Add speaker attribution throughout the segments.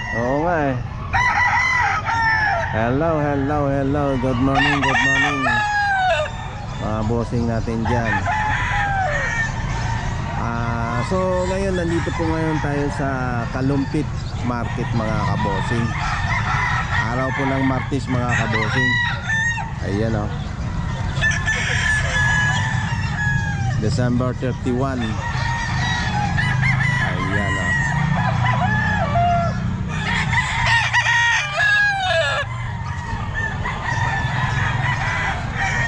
Speaker 1: Oo nga eh. Hello, hello, hello. Good morning, good morning. Mga bossing natin dyan. So ngayon, nandito po ngayon tayo sa Kalumpit Market mga kabossing. Araw po ng Martes mga kabossing. Ayan o. December 31. Ayan o.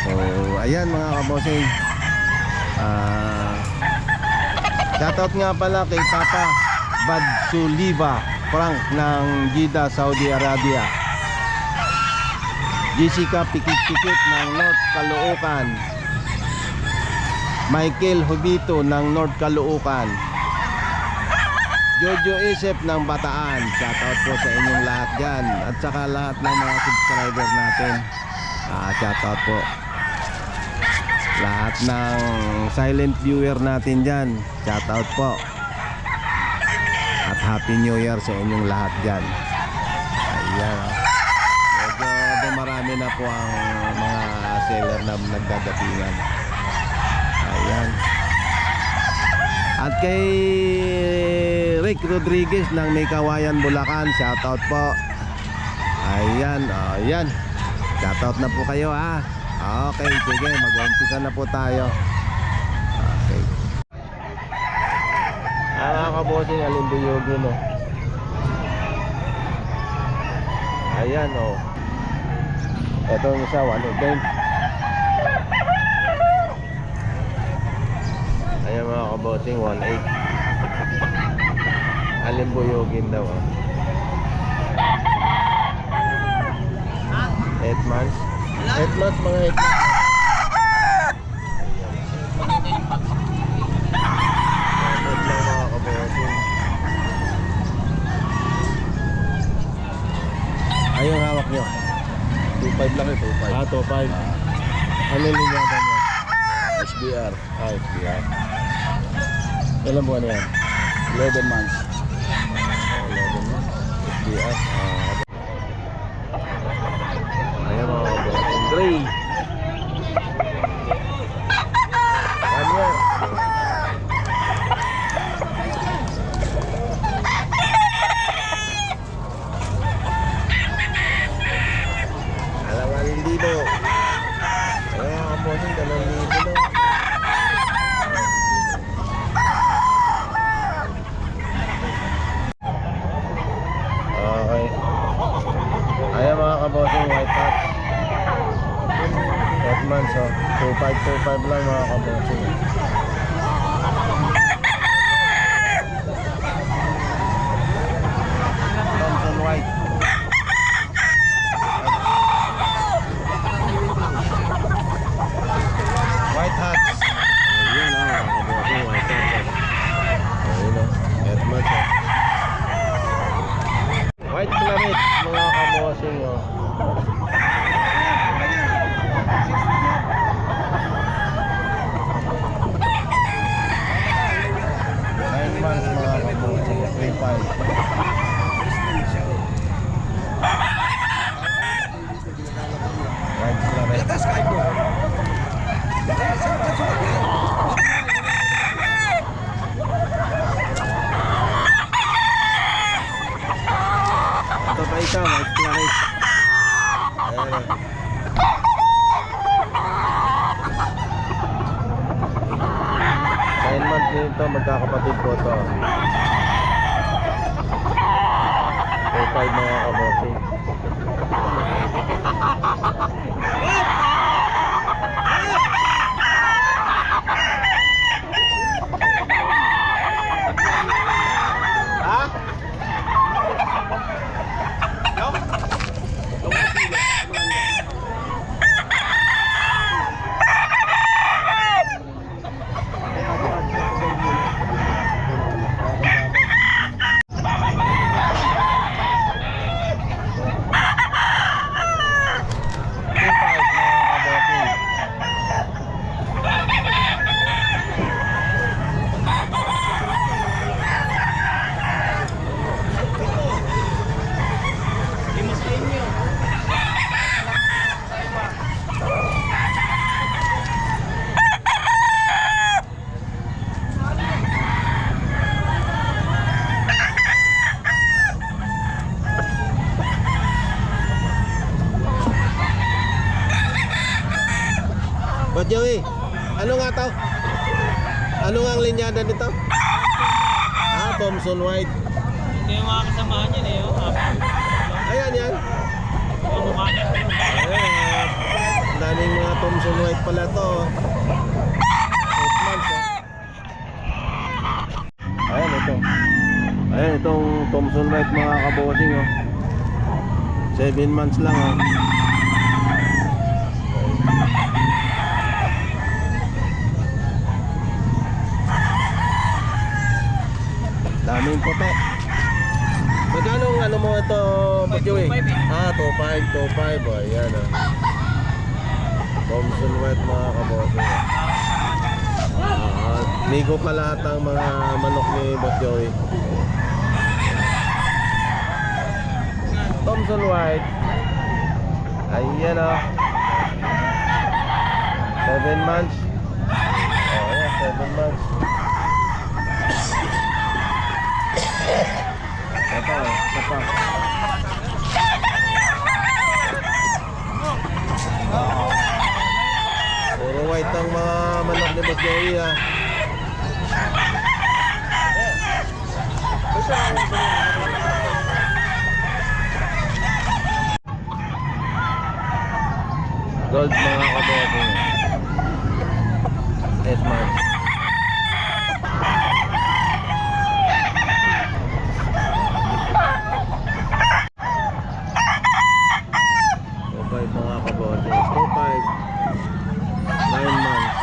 Speaker 1: So ayan mga kabossing. Shoutout nga pala kay Papa Bad Suliva Frank ng Jeddah, Saudi Arabia. Jessica Pikit-Pikit ng North Caloocan. Michael Hubito ng North Caloocan. Jojo Isep ng Bataan. Shoutout po sa inyong lahat dyan. At saka lahat ng mga subscriber natin. Shoutout po. Lahat ng silent viewer natin dyan, shoutout po. At Happy New Year sa inyong lahat dyan. Ayan. Medyo marami na po ang mga seller na nagdadatingan. Ayan. At kay Rick Rodriguez ng Maykawayan, Bulacan, shoutout po. Ayan, ayan. Shoutout na po kayo ha. Okay, sige, mag-umpisa na po tayo. Okay. Mga kabossing, alimbuyogin o. Ayan o. Ito yung isa, 1.8. Ayan mga kabossing, 1.8. Alimbuyogin daw o. 8 months. 8 months, mga 8 months. Mga kabossing. Ayun hawak nyo. 2.5 lang eh, 2.5. 2.5. Ano yung linyada nyo? SBR. SBR. Ilan buwan yan? 11 months. 11 months. SBR. Ayan mga kabossing. Gray. 1 year. Alawang libo. Ayan mga kabossing, 2,000 daw. Okay. Ayan mga kabossing, white hat. 8 months oh. 2.5 lang mga kabossing. Thompson White. White hats. Ayun oh, mga kabossing, white hats. Ayun oh, 8 months oh. White claret mga kabossing oh. Ito pa isa, white claret. Ayan. 9 months nito, magkakapatid po ito. 4-5 mga kabossing. Joey, ano nga to? Ano nga ang linyada nito? Thompson White.
Speaker 2: Ito yung mga kasamahan niya eh.
Speaker 1: Ayan yan.
Speaker 2: Yung mukha niya.
Speaker 1: Ayan, daming mga Thompson White pala to. 8 months Ayan ito. Ayan itong Thompson White mga kabosing 7 months lang Daming puti. Magkano ang ano mo ito, Joey? 2.5 ayan Thompson White mga kabosing ligo pa lahat ng mga manok ni Boss Joey. Thompson White. Ayan 7 months. Ayan, 7 months. Ito. Puro white ang mga manok ni Boss Joey Gold mga kabosing 8 months. Mga kabosing 2.5 9 months.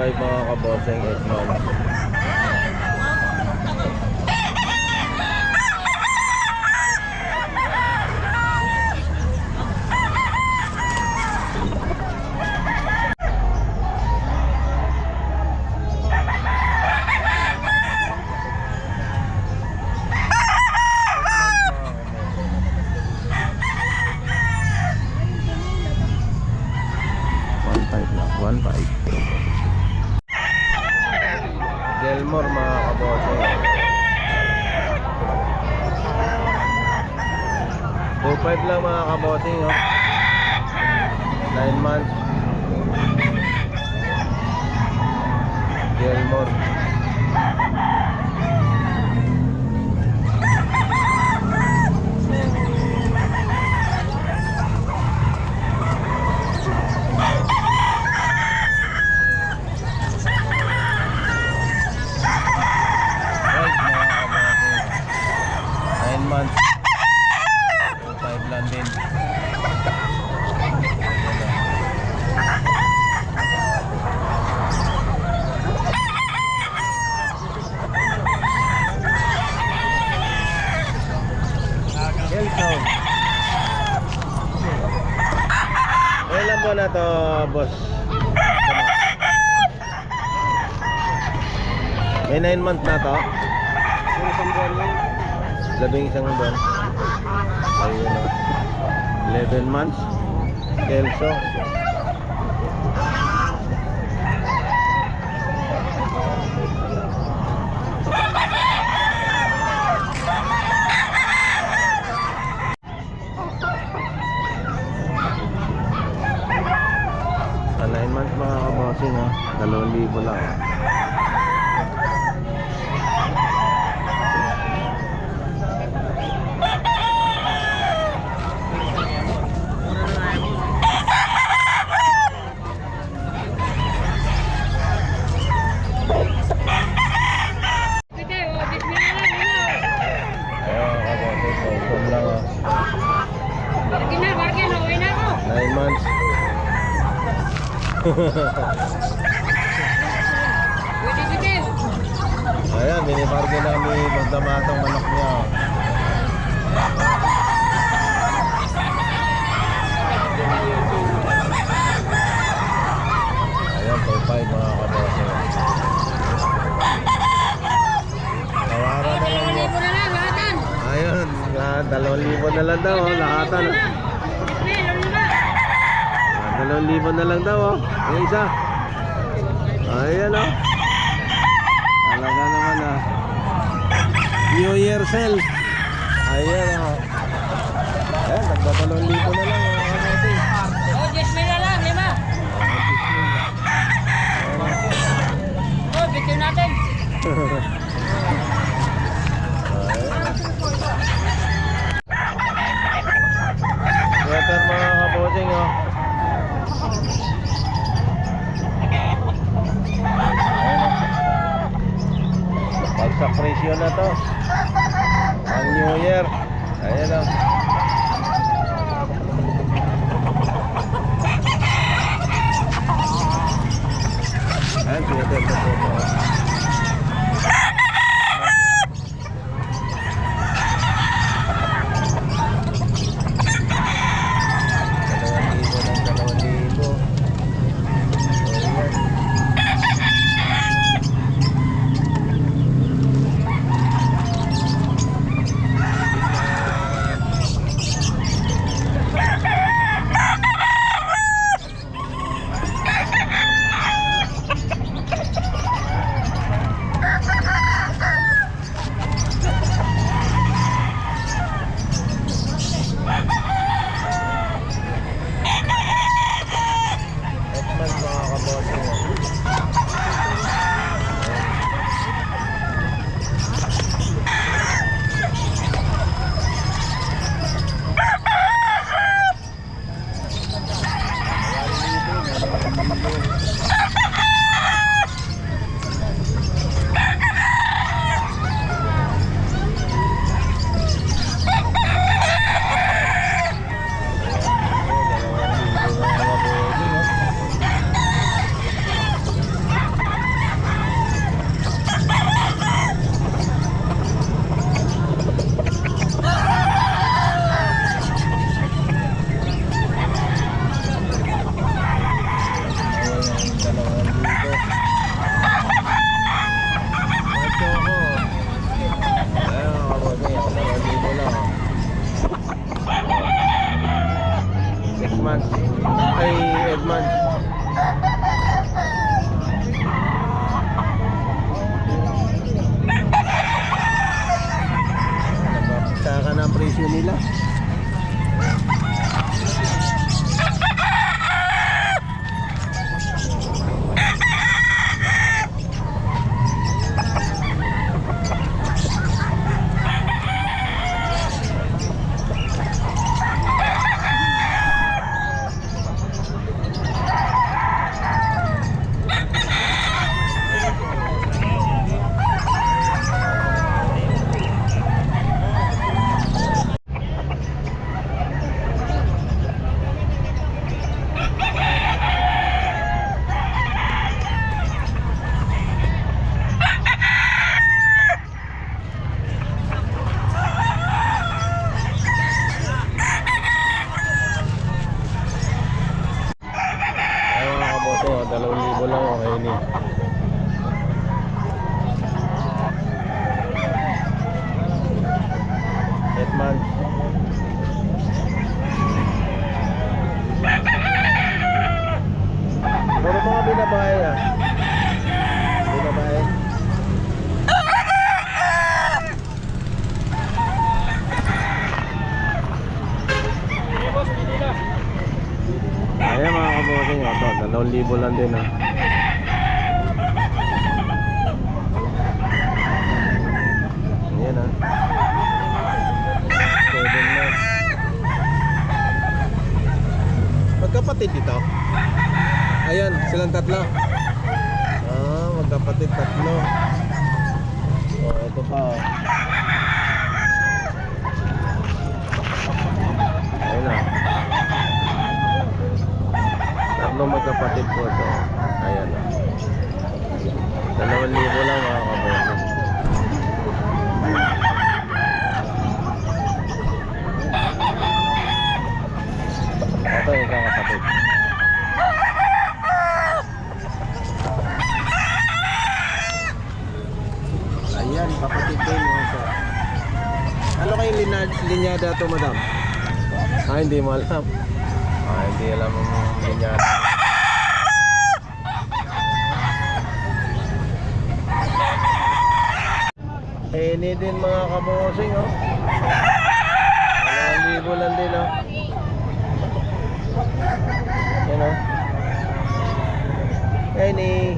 Speaker 1: Mga kabosing 8 months. Gelmore mga kabosing 2.5 lang mga kabosing 9 months. Gelmore months 5 lang din. Kelso ilan po na to boss? May 9 months na to? 11 buwan. Ayun 11 months. Kelso. Sa 9 months mga kabosing 2,000 lang Ayan, minibargain namin magdamatang manok niya. 2.5 mga kabossing. Tawaran na lang mo.
Speaker 3: Libo na lang, lahatan.
Speaker 1: Ayun, 2,000 na lang daw, oh, lahatan.
Speaker 3: May,
Speaker 1: 2,000 na lang daw, oh. Yung isa. Ayan, oh. Talaga naman, ah. New Year sale. Ayan, oh. Ayan, nagda-2,000 na lang, mga kabossing.
Speaker 3: Oh, 10 mil na lang, 5. Oh, bitin natin.
Speaker 1: Sweater mga kabossing, oh. Ayan, oh. Pag sa presyo na to ang New Year. Ayan, oh. Ayan, sweater na po, oh. presyo nila. Ito, 2,000 lang okay ni. Hetman. Puro mga binabae ah. Binabae. Ayan mga kabosing, ito, 2,000 lang din ah. Ayan ah. 7 na. Magkapatid ito? Ayan, silang tatlo. Ah, magkapatid tatlo. Oh, ito pa oh. Ayan ah. Tatlo magkapatid po ito. Ayan o. 2,000 lang mga kabosing. Ito yung kakapatid. linyada to, madam? Ah, hindi mo alam. Ah, hindi alam ang linyada. Ini din mga kabosing, oh. 2,000 lang din, oh. Yan, oh. Ini.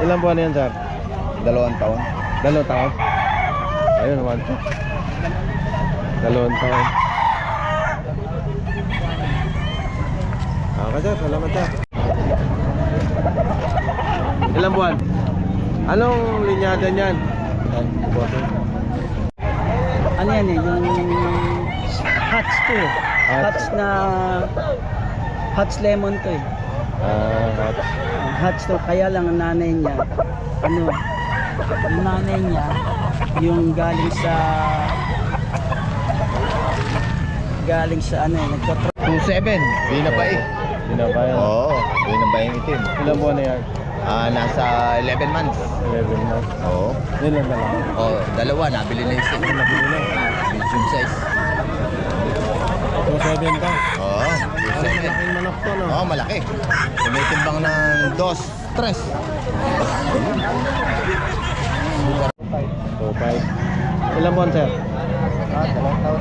Speaker 1: Ilang buwan na yan, sir?
Speaker 4: 2 taon.
Speaker 1: 2 taon? Ayun, 1 2. 2 taon. Okay, sir. Salamat, sir. Ilang buwan? Anong linyada niyan?
Speaker 5: Ano yan eh, yung Hats to eh. Hats na Hats lemon to eh. Hats to, kaya lang ang nanay niya ano, yung nanay niya yung galing sa ano eh,
Speaker 4: 2.7. Di na ba eh?
Speaker 1: Binabayan.
Speaker 4: Oo, di na ba yung itim?
Speaker 1: Ilang buwan na yan?
Speaker 4: Nasa 11 months.
Speaker 1: 11 months.
Speaker 4: Oo.
Speaker 1: Ilan na lang?
Speaker 4: Oh, 2, nabili na yung stick.
Speaker 1: Nabili na.
Speaker 4: Medium size.
Speaker 1: 2.7 ka?
Speaker 4: Oo, 2.7.
Speaker 1: Malaking manok to, no?
Speaker 4: Oo, malaki. Tumitimbang ng 2, 3.
Speaker 1: 2.5. Ilang buwan, sir?
Speaker 4: 2 taon.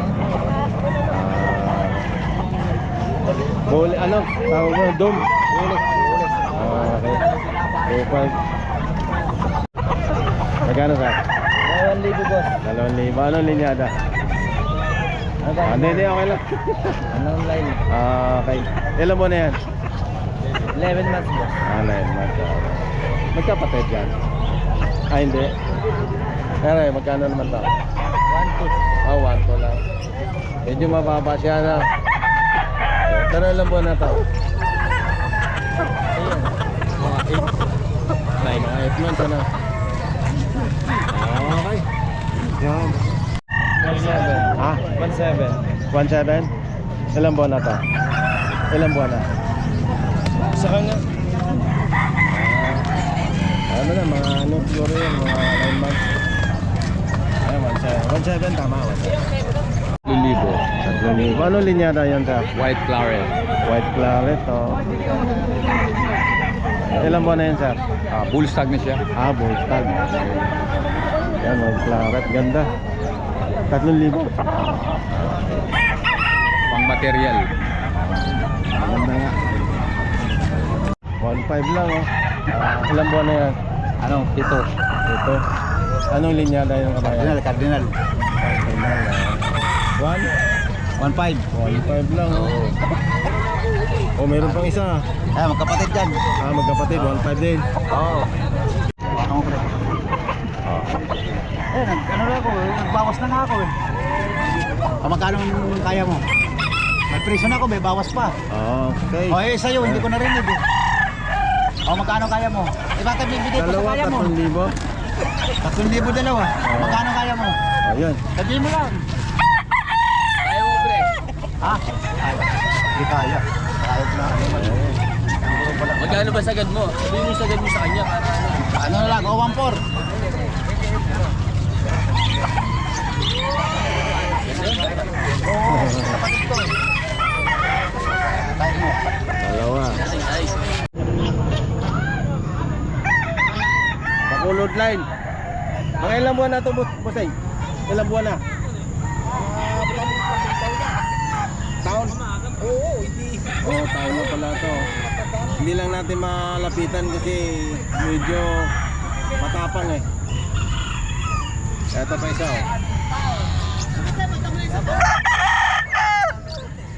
Speaker 1: Buli, ano? Tawag mo, dome? Buli. Okay. 2.5. Magkano, sir?
Speaker 5: 2,000 boss.
Speaker 1: 2,000. Anong linyada? Hindi, okay lang.
Speaker 5: Anong line?
Speaker 1: Okay. Ilan mo na yan?
Speaker 5: 11 months boss.
Speaker 1: 9 months. Magkapatid yan? Hindi. Pero magkano naman to?
Speaker 5: 1,200.
Speaker 1: 1 2 lang. Medyo mababa siya na. Pero ilan buwan na to?
Speaker 5: Ayun. Mga
Speaker 1: 8 months na. Okay. Yan.
Speaker 5: 1,700.
Speaker 1: Ah,
Speaker 5: 1,700.
Speaker 1: 1.7? Ilang buwan na to? Ilang buwan na?
Speaker 5: Sa kanya?
Speaker 1: Ano na, mga ano, siguro yun, mga 9 months. Ayan, 1.7, tama. 3,000. Ano linyada yan, sir?
Speaker 2: White claret.
Speaker 1: White claret, oh. Ilang buwan na yan, sir?
Speaker 2: Bull stag na siya.
Speaker 1: Bullstag. Yan, white claret, ganda. 3,000.
Speaker 2: Pang material.
Speaker 1: Ganda nga. 1.5 lang, oh. Ilang buwan na yan?
Speaker 5: Ano? Ito.
Speaker 1: Ito. Anong linyada yung kabayan?
Speaker 5: Cardinal. 1,500.
Speaker 1: 1.5 lang, oh. Oh, meron pang isa.
Speaker 5: Magkapatid yan.
Speaker 1: Magkapatid, 1.5 din.
Speaker 5: Oo. Ano pre? Ano na ako, nagbawas na nga ako eh. Magkano kaya mo? May presyo na ako, may bawas pa.
Speaker 1: Okay.
Speaker 5: Sa'yo, hindi ko narinig eh. Magkano kaya mo? Bakit bibigay ko sa
Speaker 1: Dalawa,
Speaker 5: kaya mo?
Speaker 1: 3,000.
Speaker 5: 3,000 dalawa. Magkano kaya mo?
Speaker 1: Ayun.
Speaker 5: Sabihin mo lang.
Speaker 2: Ayaw mo, pre.
Speaker 5: Ha? Hindi kaya. Kaya ko na.
Speaker 2: Magkano ba sagad mo? Sabihin mo yung sagad mo sa kanya para ano.
Speaker 5: Ano na lang, 1,400.
Speaker 1: Dalawa. Bakulod line. Mga ilang buwan na ito, Bosay? Ilang buwan na? Taon? Oo, hindi. Oo, taon na pala ito. Hindi lang natin malapitan kasi medyo matapang eh. Ito pa isa, oh.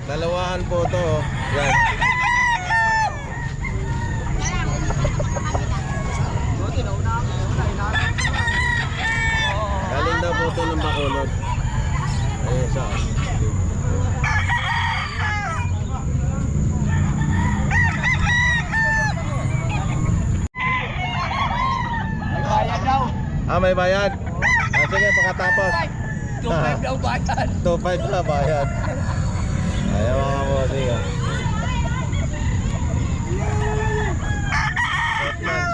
Speaker 1: Dalawahan po ito, oh. Yan. Ah, may bayad? Ah, sige, pagkatapos.
Speaker 2: 2.5 daw bayad.
Speaker 1: 2.5 na bayad. Ayan mga bossing. Ah. 8 months.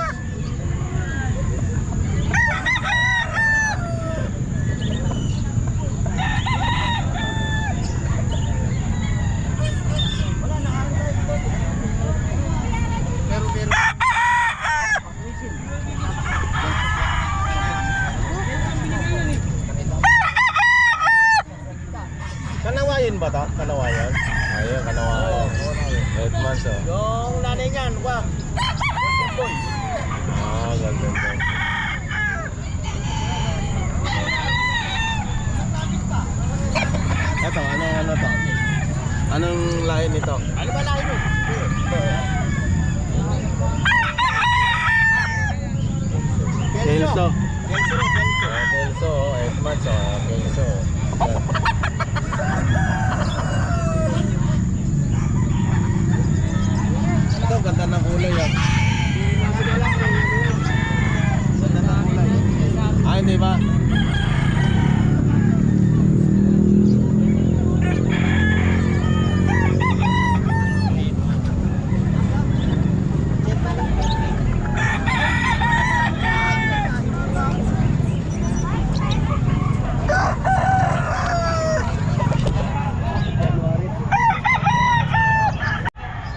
Speaker 1: Kanawayan ba to? Kanawayan? Ayun, kanawayan. 8 months oh.
Speaker 4: Yung nanay niyan, wag.
Speaker 1: Ah, ganun. Ito, ano to? Anong lahi nito?
Speaker 4: Ano ba lahi mo?
Speaker 1: Kelso.
Speaker 4: Kelso.
Speaker 1: Ah, Kelso, 8 months oh. Kelso. Ito, ganda ng kulay yan. Ganda ng kulay. Ah, hindi ba?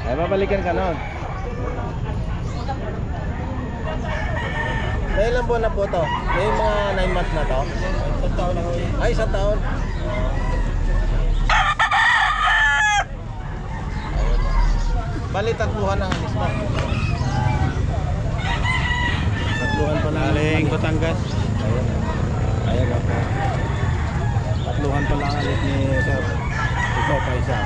Speaker 1: Ay, babalikan ka nun. May ilang buwan na po to? May mga 9 months na to?
Speaker 4: Isang taon lang.
Speaker 1: Ay, 1 taon. Bali, tatluhan ang alis mo. Tatluhan pa lang.
Speaker 4: Galing Batangas.
Speaker 1: Ayun. Ayun ako. Tatluhan pa lang alis ni Sir. Ito pa isa.